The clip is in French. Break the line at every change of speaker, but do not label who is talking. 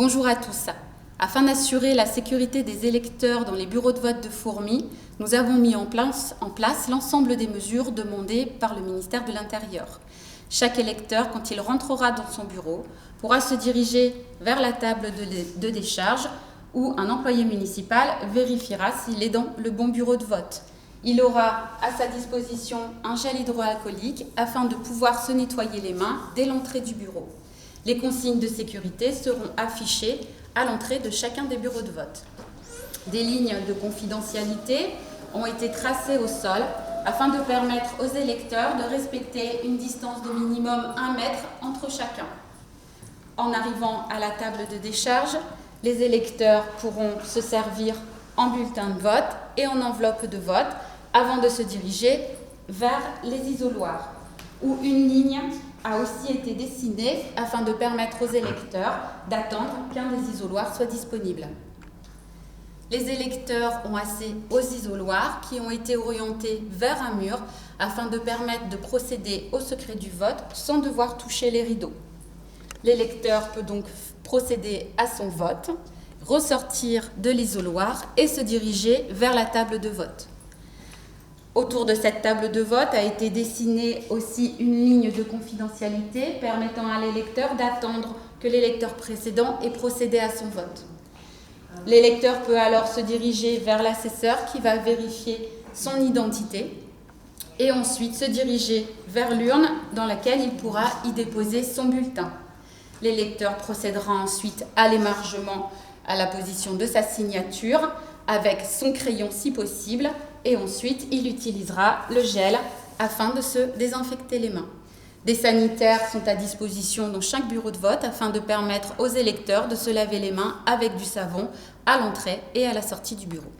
Bonjour à tous. Afin d'assurer la sécurité des électeurs dans les bureaux de vote de Fourmies, nous avons mis en place l'ensemble des mesures demandées par le ministère de l'Intérieur. Chaque électeur, quand il rentrera dans son bureau, pourra se diriger vers la table de décharge où un employé municipal vérifiera s'il est dans le bon bureau de vote. Il aura à sa disposition un gel hydroalcoolique afin de pouvoir se nettoyer les mains dès l'entrée du bureau. Les consignes de sécurité seront affichées à l'entrée de chacun des bureaux de vote. Des lignes de confidentialité ont été tracées au sol afin de permettre aux électeurs de respecter une distance de minimum 1 mètre entre chacun. En arrivant à la table de décharge, les électeurs pourront se servir en bulletin de vote et en enveloppe de vote avant de se diriger vers les isoloirs, où une ligne a aussi été dessinée afin de permettre aux électeurs d'attendre qu'un des isoloirs soit disponible. Les électeurs ont accès aux isoloirs qui ont été orientés vers un mur afin de permettre de procéder au secret du vote sans devoir toucher les rideaux. L'électeur peut donc procéder à son vote, ressortir de l'isoloir et se diriger vers la table de vote. Autour de cette table de vote a été dessinée aussi une ligne de confidentialité permettant à l'électeur d'attendre que l'électeur précédent ait procédé à son vote. L'électeur peut alors se diriger vers l'assesseur qui va vérifier son identité et ensuite se diriger vers l'urne dans laquelle il pourra y déposer son bulletin. L'électeur procédera ensuite à l'émargement à la position de sa signature avec son crayon si possible et ensuite il utilisera le gel afin de se désinfecter les mains. Des sanitaires sont à disposition dans chaque bureau de vote afin de permettre aux électeurs de se laver les mains avec du savon à l'entrée et à la sortie du bureau.